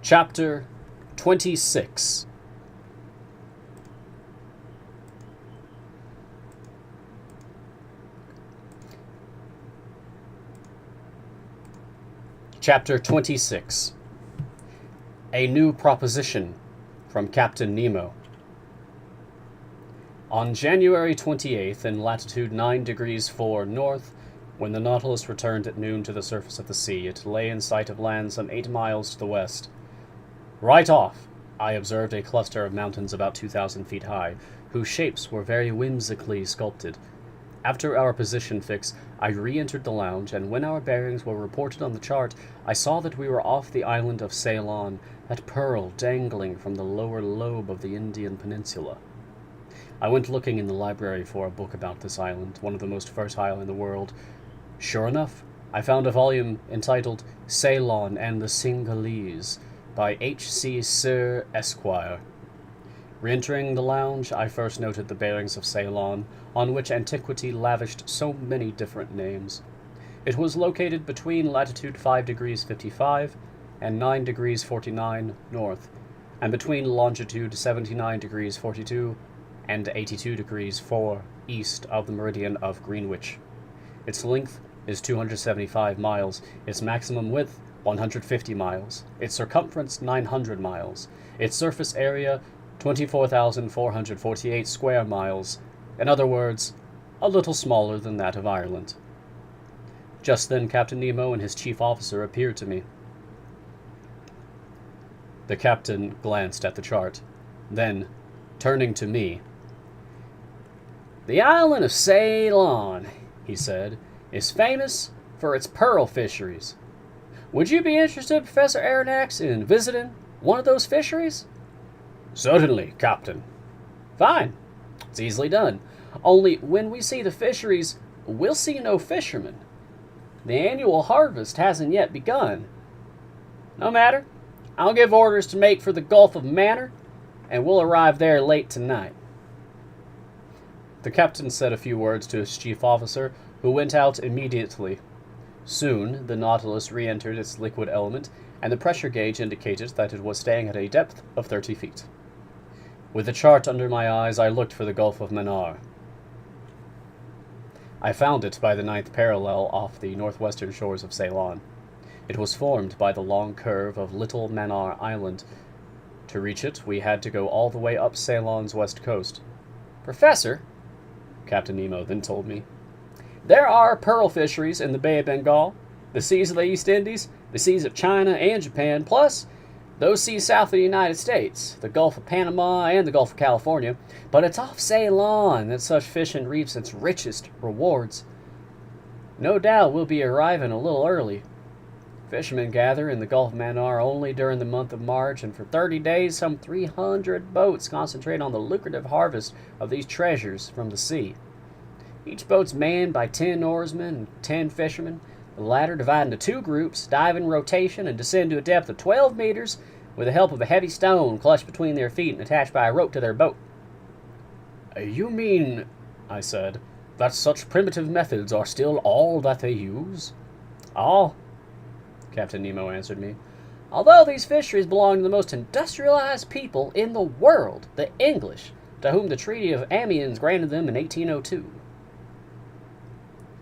Chapter 26. Chapter 26. A New Proposition from Captain Nemo. On January 28th, in latitude 9 degrees 4 north, when the Nautilus returned at noon to the surface of the sea, it lay in sight of land some 8 miles to the west. Right off, I observed a cluster of mountains about 2,000 feet high, whose shapes were very whimsically sculpted. After our position fix, I re-entered the lounge, and when our bearings were reported on the chart, I saw that we were off the island of Ceylon, that pearl dangling from the lower lobe of the Indian peninsula. I went looking in the library for a book about this island, one of the most fertile in the world. Sure enough, I found a volume entitled Ceylon and the Cingalese, by H.C. Sir Esquire. Re-entering the lounge, I first noted the bearings of Ceylon, on which antiquity lavished so many different names. It was located between latitude 5 degrees 55 and 9 degrees 49 north, and between longitude 79 degrees 42 and 82 degrees 4 east of the meridian of Greenwich. Its length is 275 miles, its maximum width 150 miles, its circumference 900 miles, its surface area 24,448 square miles, in other words, a little smaller than that of Ireland. Just then Captain Nemo and his chief officer appeared to me. The captain glanced at the chart, then, turning to me, "The island of Ceylon," he said, "is famous for its pearl fisheries. Would you be interested, Professor Aronnax, in visiting one of those fisheries?" "Certainly, Captain." "Fine. It's easily done. Only when we see the fisheries, we'll see no fishermen. The annual harvest hasn't yet begun. No matter. I'll give orders to make for the Gulf of Manor, and we'll arrive there late tonight." The captain said a few words to his chief officer, who went out immediately. Soon, the Nautilus re-entered its liquid element, and the pressure gauge indicated that it was staying at a depth of 30 feet. With the chart under my eyes, I looked for the Gulf of Mannar. I found it by the 9th parallel off the northwestern shores of Ceylon. It was formed by the long curve of Little Mannar Island. To reach it, we had to go all the way up Ceylon's west coast. "Professor," Captain Nemo then told me, "there are pearl fisheries in the Bay of Bengal, the seas of the East Indies, the seas of China and Japan, plus those seas south of the United States, the Gulf of Panama and the Gulf of California, but it's off Ceylon that such fishing reaps its richest rewards. No doubt we'll be arriving a little early. Fishermen gather in the Gulf of Mannar only during the month of March, and for 30 days some 300 boats concentrate on the lucrative harvest of these treasures from the sea. Each boat's manned by 10 oarsmen and 10 fishermen, the latter divide into 2 groups, dive in rotation, and descend to a depth of 12 meters with the help of a heavy stone clutched between their feet and attached by a rope to their boat." "You mean," I said, "that such primitive methods are still all that they use?" "All," Captain Nemo answered me. "Although these fisheries belong to the most industrialized people in the world, the English, to whom the Treaty of Amiens granted them in 1802.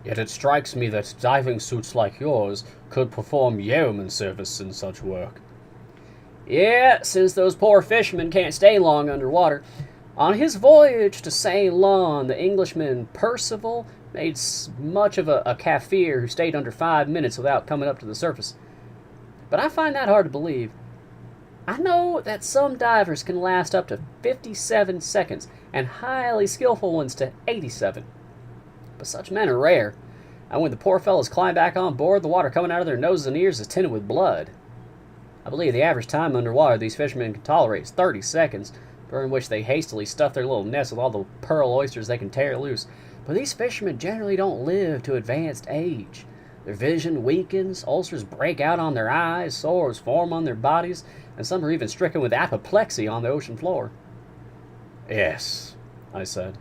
"Yet it strikes me that diving suits like yours could perform yeoman service in such work." "Yeah, since those poor fishermen can't stay long underwater. On his voyage to Ceylon, the Englishman Percival made much of a Kaffir who stayed under 5 minutes without coming up to the surface. But I find that hard to believe. I know that some divers can last up to 57 seconds, and highly skillful ones to 87. But such men are rare, and when the poor fellows climb back on board, the water coming out of their noses and ears is tinted with blood. I believe the average time underwater these fishermen can tolerate is 30 seconds, during which they hastily stuff their little nets with all the pearl oysters they can tear loose. But these fishermen generally don't live to advanced age. Their vision weakens, ulcers break out on their eyes, sores form on their bodies, and some are even stricken with apoplexy on the ocean floor." "Yes," I said.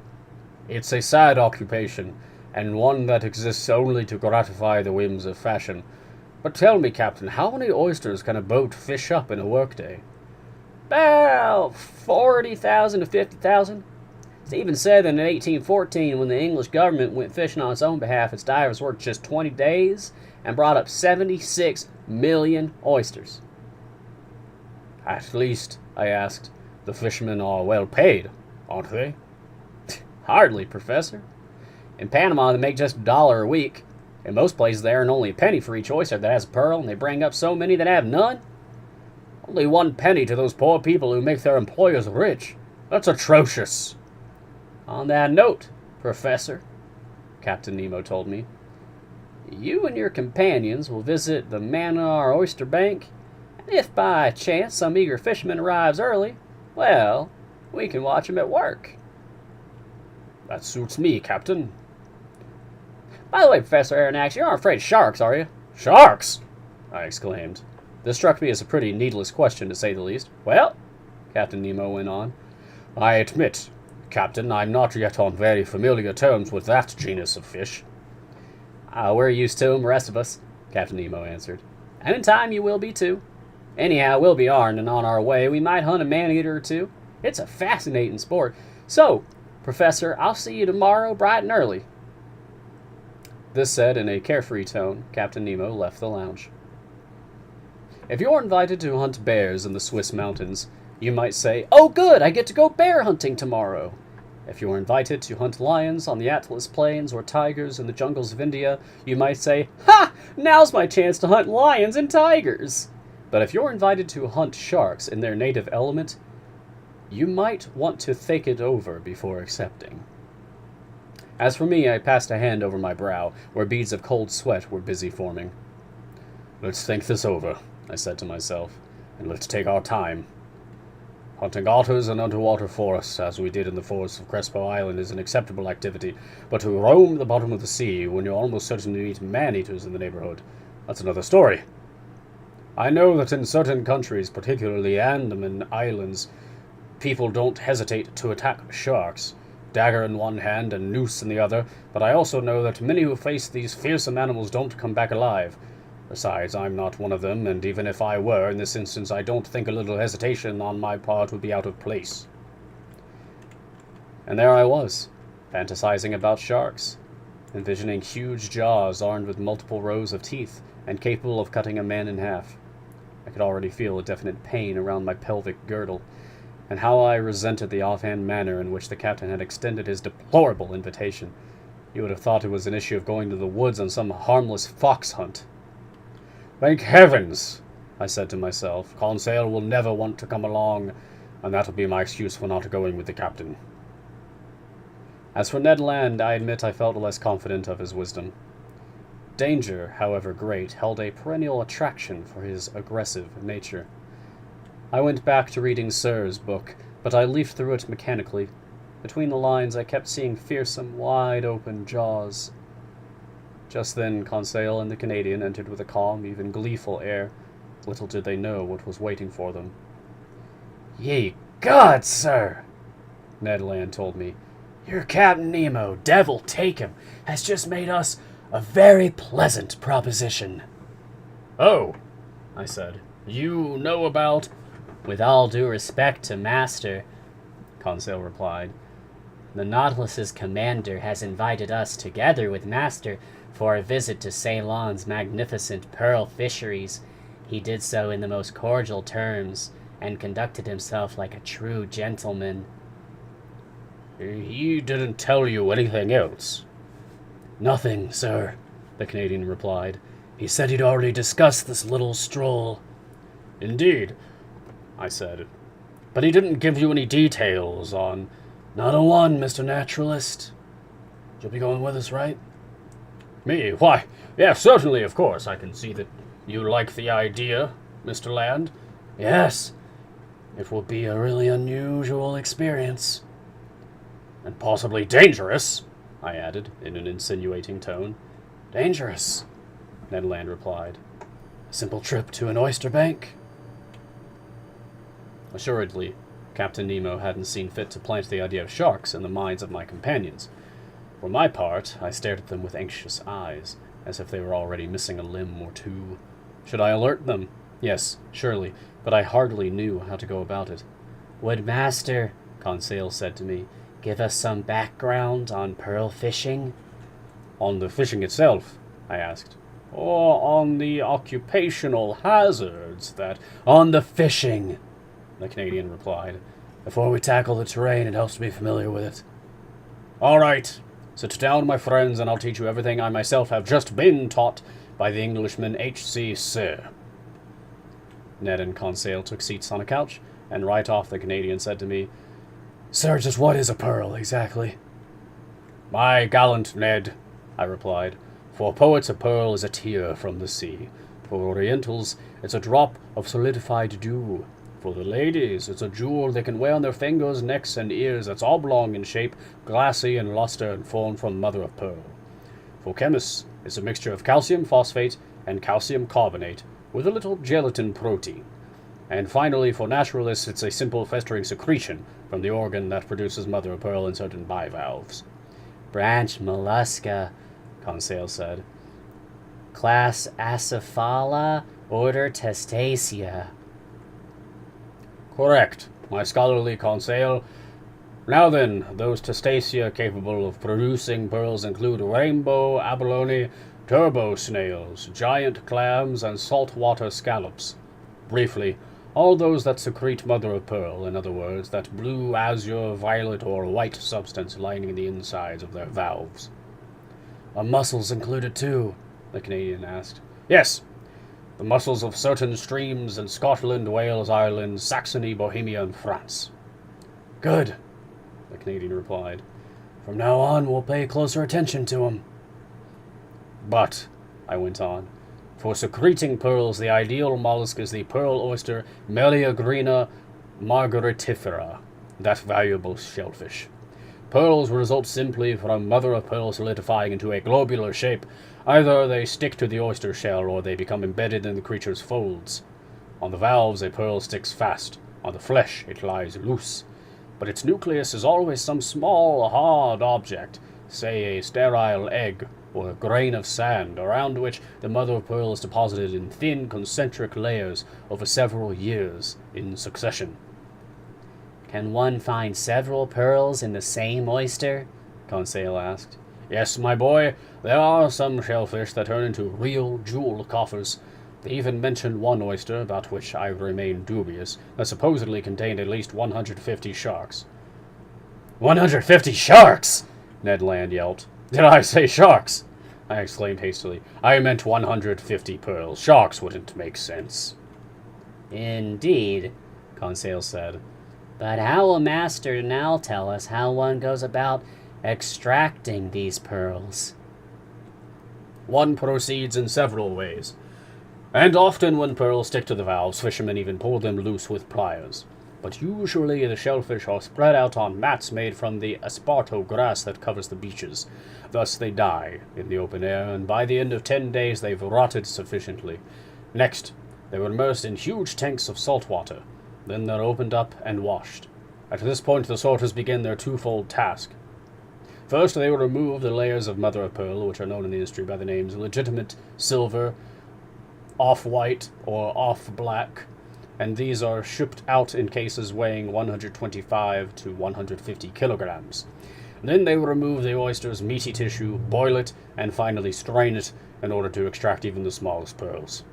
"It's a sad occupation, and one that exists only to gratify the whims of fashion. But tell me, Captain, how many oysters can a boat fish up in a workday? About 40,000 to 50,000. It's even said that in 1814, when the English government went fishing on its own behalf, its divers worked just 20 days and brought up 76 million oysters. At least, I asked, the fishermen are well paid, aren't they? Hardly, Professor. In Panama, they make just $1 a week. In most places, they earn only a penny for each oyster that has a pearl, and they bring up so many that have none. Only 1 penny to those poor people who make their employers rich. That's atrocious. On that note, Professor, Captain Nemo told me, you and your companions will visit the Manar Oyster Bank, and if by chance some eager fisherman arrives early, well, we can watch him at work. That suits me, Captain. By the way, Professor Aronnax, you aren't afraid of sharks, are you? Sharks! I exclaimed. This struck me as a pretty needless question, to say the least. Well, Captain Nemo went on, I admit, Captain, I'm not yet on very familiar terms with that genus of fish. We're used to 'em, the rest of us, Captain Nemo answered. And in time you will be too. Anyhow, we'll be armed, and on our way we might hunt a man-eater or two. It's a fascinating sport. So, Professor, I'll see you tomorrow bright and early. This said in a carefree tone, Captain Nemo left the lounge. If you're invited to hunt bears in the Swiss mountains, you might say, oh good, I get to go bear hunting tomorrow. If you're invited to hunt lions on the Atlas Plains or tigers in the jungles of India, you might say, ha! Now's my chance to hunt lions and tigers. But if you're invited to hunt sharks in their native element, you might want to think it over before accepting. As for me, I passed a hand over my brow, where beads of cold sweat were busy forming. Let's think this over, I said to myself, and let's take our time. Hunting otters in underwater forests, as we did in the forests of Crespo Island, is an acceptable activity, but to roam the bottom of the sea when you're almost certain to meet man-eaters in the neighborhood, that's another story. I know that in certain countries, particularly Andaman Islands, people don't hesitate to attack sharks, dagger in one hand and noose in the other, but I also know that many who face these fearsome animals don't come back alive. Besides, I'm not one of them, and even if I were, in this instance, I don't think a little hesitation on my part would be out of place. And there I was, fantasizing about sharks, envisioning huge jaws armed with multiple rows of teeth and capable of cutting a man in half. I could already feel a definite pain around my pelvic girdle, and how I resented the offhand manner in which the captain had extended his deplorable invitation. You would have thought it was an issue of going to the woods on some harmless fox hunt. Thank heavens, I said to myself. Conseil will never want to come along, and that'll be my excuse for not going with the captain. As for Ned Land, I admit I felt less confident of his wisdom. Danger, however great, held a perennial attraction for his aggressive nature. I went back to reading Sir's book, but I leafed through it mechanically. Between the lines, I kept seeing fearsome, wide-open jaws. Just then, Conseil and the Canadian entered with a calm, even gleeful air. Little did they know what was waiting for them. Ye gods, sir, Ned Land told me. Your Captain Nemo, devil take him, has just made us a very pleasant proposition. Oh, I said. You know about... With all due respect to Master, Conseil replied, the Nautilus's commander has invited us, together with Master, for a visit to Ceylon's magnificent pearl fisheries. He did so in the most cordial terms, and conducted himself like a true gentleman. He didn't tell you anything else? Nothing, sir, the Canadian replied. He said he'd already discussed this little stroll. Indeed, I said. But he didn't give you any details on... Not a one, Mr. Naturalist. You'll be going with us, right? Me? Why, yes, certainly, of course. I can see that you like the idea, Mr. Land. Yes. It will be a really unusual experience. And possibly dangerous, I added, in an insinuating tone. Dangerous, Ned Land replied. A simple trip to an oyster bank? Assuredly, Captain Nemo hadn't seen fit to plant the idea of sharks in the minds of my companions. For my part, I stared at them with anxious eyes, as if they were already missing a limb or two. Should I alert them? Yes, surely, but I hardly knew how to go about it. Would Master, Conseil said to me, give us some background on pearl fishing? On the fishing itself? I asked. Or on the occupational hazards that... On the fishing, the Canadian replied. Before we tackle the terrain, it helps to be familiar with it. All right. Sit down, my friends, and I'll teach you everything I myself have just been taught by the Englishman H.C. Sir. Ned and Conseil took seats on a couch, and right off the Canadian said to me, Sir, just what is a pearl, exactly? My gallant Ned, I replied, for poets a pearl is a tear from the sea. For Orientals, it's a drop of solidified dew. For the ladies, it's a jewel they can wear on their fingers, necks, and ears that's oblong in shape, glassy in luster, and formed from mother of pearl. For chemists, it's a mixture of calcium phosphate and calcium carbonate, with a little gelatin protein. And finally, for naturalists, it's a simple festering secretion from the organ that produces mother of pearl in certain bivalves. Branch mollusca, Conseil said. Class Acephala, order Testacea. Correct, my scholarly Conseil. Now then, those Testacea capable of producing pearls include rainbow abalone, turbo snails, giant clams, and saltwater scallops. Briefly, all those that secrete mother of pearl, in other words, that blue, azure, violet, or white substance lining the insides of their valves. Are mussels included too? The Canadian asked. Yes. The mussels of certain streams in Scotland, Wales, Ireland, Saxony, Bohemia, and France. Good, the Canadian replied. From now on, we'll pay closer attention to 'em. But, I went on, for secreting pearls, the ideal mollusk is the pearl oyster Meleagrina margaritifera, that valuable shellfish. Pearls result simply from mother of pearl solidifying into a globular shape. Either they stick to the oyster shell or they become embedded in the creature's folds. On the valves, a pearl sticks fast. On the flesh, it lies loose. But its nucleus is always some small, hard object, say a sterile egg or a grain of sand, around which the mother of pearl is deposited in thin, concentric layers over several years in succession. Can one find several pearls in the same oyster? Conseil asked. Yes, my boy, there are some shellfish that turn into real jewel coffers. They even mentioned one oyster, about which I remain dubious, that supposedly contained at least 150 sharks. 150 sharks! Ned Land yelped. Did I say sharks? I exclaimed hastily. I meant 150 pearls. Sharks wouldn't make sense. Indeed, Conseil said. But how will Master now tell us how one goes about extracting these pearls? One proceeds in several ways. And often when pearls stick to the valves, fishermen even pull them loose with pliers. But usually the shellfish are spread out on mats made from the esparto grass that covers the beaches. Thus they die in the open air, and by the end of 10 days they've rotted sufficiently. Next, they were immersed in huge tanks of salt water. Then they're opened up and washed. At this point the sorters begin their twofold task. First, they will remove the layers of mother of pearl, which are known in the industry by the names legitimate silver, off-white, or off-black, and these are shipped out in cases weighing 125 to 150 kilograms. Then they will remove the oyster's meaty tissue, boil it, and finally strain it in order to extract even the smallest pearls.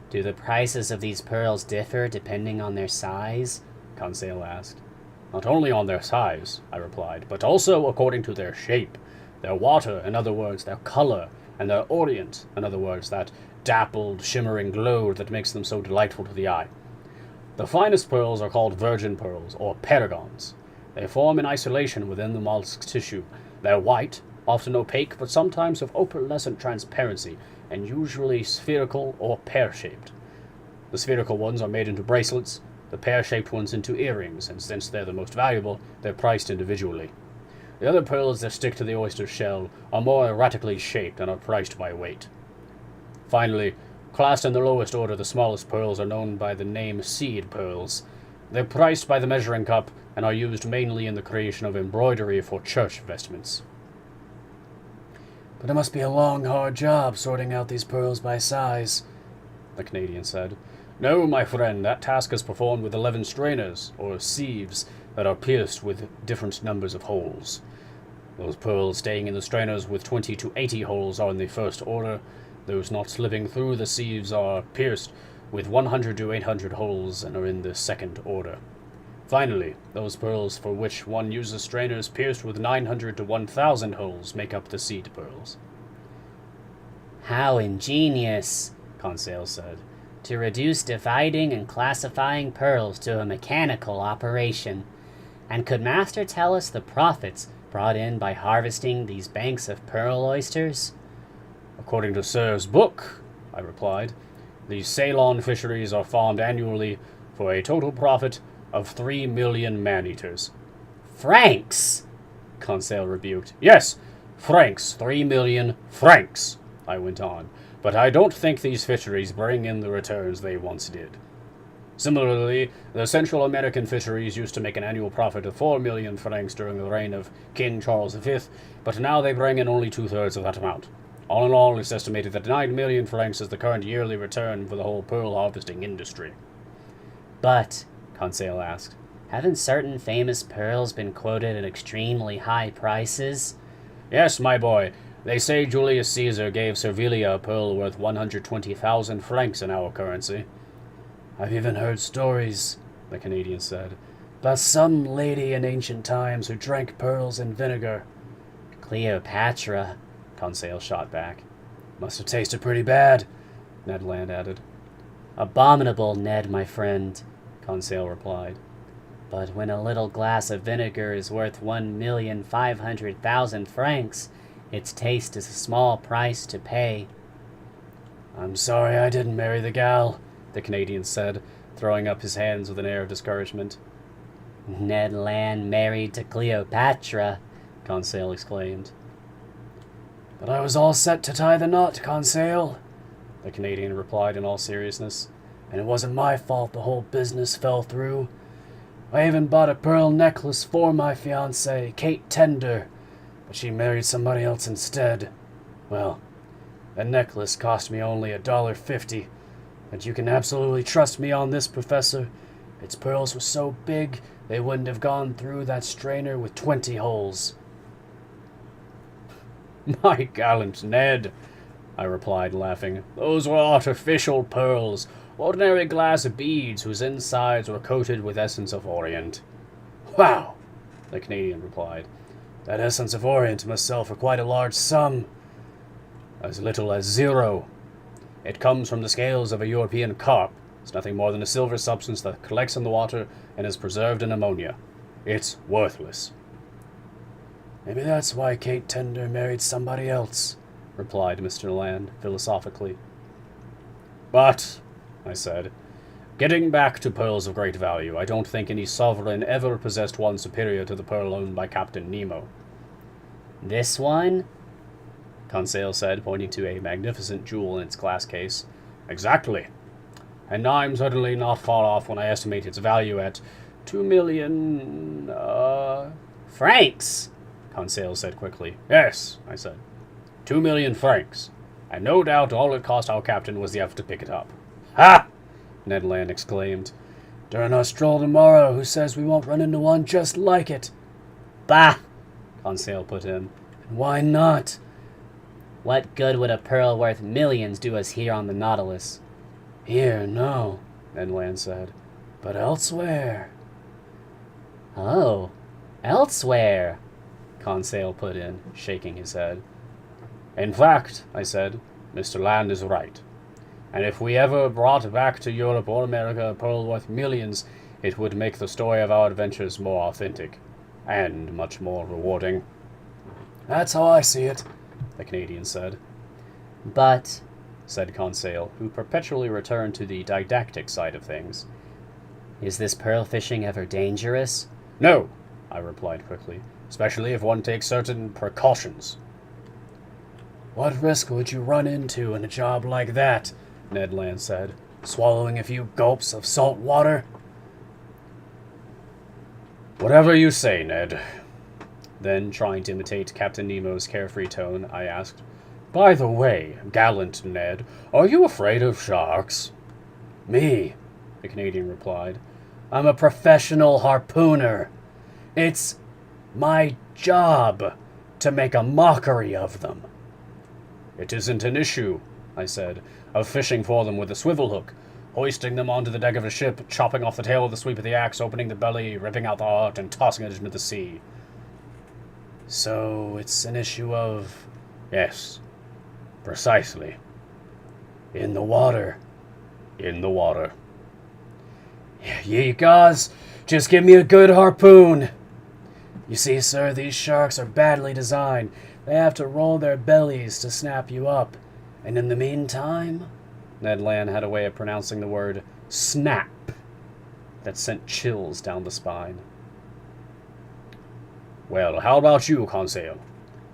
Do the prices of these pearls differ depending on their size? Conseil asked. Not only on their size, I replied, but also according to their shape, their water, in other words, their color, and their orient, in other words, that dappled, shimmering glow that makes them so delightful to the eye. The finest pearls are called virgin pearls, or paragons. They form in isolation within the mollusk's tissue. They're white, often opaque, but sometimes of opalescent transparency, and usually spherical or pear-shaped. The spherical ones are made into bracelets, the pear-shaped ones into earrings, and since they're the most valuable, they're priced individually. The other pearls that stick to the oyster shell are more erratically shaped and are priced by weight. Finally, classed in the lowest order, the smallest pearls are known by the name seed pearls. They're priced by the measuring cup and are used mainly in the creation of embroidery for church vestments. But it must be a long, hard job sorting out these pearls by size, the Canadian said. No, my friend, that task is performed with 11 strainers, or sieves, that are pierced with different numbers of holes. Those pearls staying in the strainers with 20 to 80 holes are in the first order. Those not slipping through the sieves are pierced with 100 to 800 holes and are in the second order. Finally, those pearls for which one uses strainers pierced with 900 to 1,000 holes make up the seed pearls. How ingenious, Conseil said, to reduce dividing and classifying pearls to a mechanical operation. And could Master tell us the profits brought in by harvesting these banks of pearl oysters? According to Sir's book, I replied, the Ceylon fisheries are farmed annually for a total profit of 3 million man-eaters. Francs! Conseil rebuked. Yes, francs, 3 million francs, I went on, but I don't think these fisheries bring in the returns they once did. Similarly, the Central American fisheries used to make an annual profit of 4 million francs during the reign of King Charles V, but now they bring in only two-thirds of that amount. All in all, it's estimated that 9 million francs is the current yearly return for the whole pearl harvesting industry. But, Conseil asked, haven't certain famous pearls been quoted at extremely high prices? Yes, my boy. They say Julius Caesar gave Servilia a pearl worth 120,000 francs in our currency. I've even heard stories, the Canadian said, about some lady in ancient times who drank pearls in vinegar. Cleopatra, Conseil shot back. Must have tasted pretty bad, Ned Land added. Abominable, Ned, my friend, Conseil replied. But when a little glass of vinegar is worth 1,500,000 francs, its taste is a small price to pay. I'm sorry I didn't marry the gal, the Canadian said, throwing up his hands with an air of discouragement. Ned Land married to Cleopatra, Conseil exclaimed. But I was all set to tie the knot, Conseil, the Canadian replied in all seriousness, and it wasn't my fault the whole business fell through. I even bought a pearl necklace for my fiancée, Kate Tender, but she married somebody else instead. Well, that necklace cost me only $1.50, but you can absolutely trust me on this, Professor. Its pearls were so big they wouldn't have gone through that strainer with 20 holes. My gallant Ned, I replied, laughing. Those were artificial pearls, ordinary glass beads whose insides were coated with essence of Orient. Wow, the Canadian replied. That essence of Orient must sell for quite a large sum. As little as 0. It comes from the scales of a European carp. It's nothing more than a silver substance that collects in the water and is preserved in ammonia. It's worthless. Maybe that's why Kate Tender married somebody else, replied Mr. Land philosophically. But, I said, getting back to pearls of great value, I don't think any sovereign ever possessed one superior to the pearl owned by Captain Nemo. This one? Conseil said, pointing to a magnificent jewel in its glass case. Exactly. And I'm certainly not far off when I estimate its value at 2 million, francs, Conseil said quickly. Yes, I said. 2 million francs. And no doubt all it cost our captain was the effort to pick it up. Ha! Ned Land exclaimed. During our stroll tomorrow, who says we won't run into one just like it? Bah! Conseil put in. And why not? What good would a pearl worth millions do us here on the Nautilus? Here, no, Ned Land said. But elsewhere. Oh, elsewhere, Conseil put in, shaking his head. In fact, I said, Mr. Land is right. And if we ever brought back to Europe or America a pearl worth millions, it would make the story of our adventures more authentic. And much more rewarding. That's how I see it, the Canadian said. But, said Conseil, who perpetually returned to the didactic side of things. Is this pearl fishing ever dangerous? No, I replied quickly, especially if one takes certain precautions. What risk would you run into in a job like that? Ned Land said, swallowing a few gulps of salt water. Whatever you say, Ned. Then, trying to imitate Captain Nemo's carefree tone, I asked, "By the way, gallant Ned, are you afraid of sharks?" "Me," the Canadian replied. "I'm a professional harpooner. It's my job to make a mockery of them." "It isn't an issue," I said, "of fishing for them with a swivel hook, hoisting them onto the deck of a ship, chopping off the tail with the sweep of the axe, opening the belly, ripping out the heart, and tossing it into the sea." "So it's an issue of—" "Yes, precisely. In the water. In the water." "Ye gods, just give me a good harpoon. You see, sir, these sharks are badly designed. They have to roll their bellies to snap you up. And in the meantime," Ned Land had a way of pronouncing the word snap that sent chills down the spine. "Well, how about you, Conseil?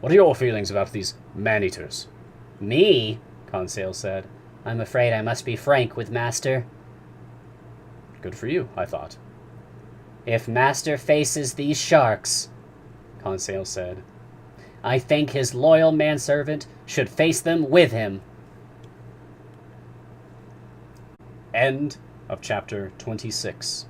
What are your feelings about these man-eaters?" "Me?" Conseil said. "I'm afraid I must be frank with Master." Good for you, I thought. "If Master faces these sharks," Conseil said, "I think his loyal manservant should face them with him." End of chapter 26.